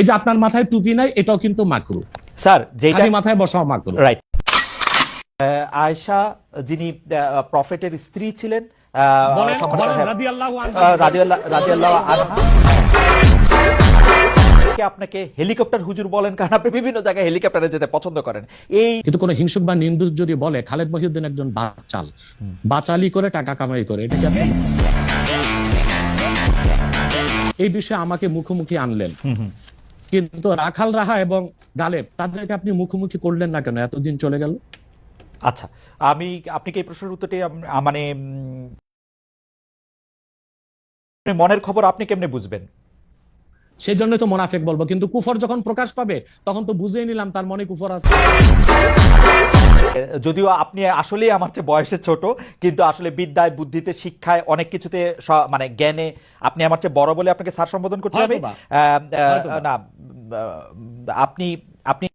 এই যে আপনার মাথায় টুপি নাই, এটাও কিন্তু মাকরু। স্যার যেটা মাথায় বসাও মাকরু, রাইট। আয়েশা যিনি প্রফেটের স্ত্রী ছিলেন, রাদিয়াল্লাহু আনহা, আপনাকে হেলিকপ্টার হুজুর বলেন কারণ আপনি বিভিন্ন জায়গায় হেলিকপ্টারে যেতে পছন্দ করেন। এই কিন্তু কোন হিংসুক বা নিন্দুক যদি বলে খালেদ মহিউদ্দিন একজন বাচাল, বাচালি করে টাকা কামাই করে, এটা কি আপনি এই বিষয়ে আমাকে মুখোমুখি আনলেন, কিন্তু রাখাল রাহা এবং গালেব তাদেরকে আপনি মুখোমুখি করলেন না কেন? এতদিন চলে গেল। আচ্ছা, আপনি কি এই প্রশ্নের উত্তরটি মানে মনের খবর আপনি কেমনে বুঝবেন? সেই জন্য তো মোনাফেক বলবো, কিন্তু কুফর যখন প্রকাশ পাবে তখন তো বুঝেই নিলাম তার মনে কুফর আছে। যদিও আপনি আসলেই আমার চেয়ে বয়সে ছোট, কিন্তু আসলে বিদ্যায়, বুদ্ধিতে, শিক্ষায়, অনেক কিছুতে, মানে জ্ঞানে আপনি আমার চেয়ে বড় বলে আপনাকে স্যার সম্বোধন করছি আমি। না, আপনি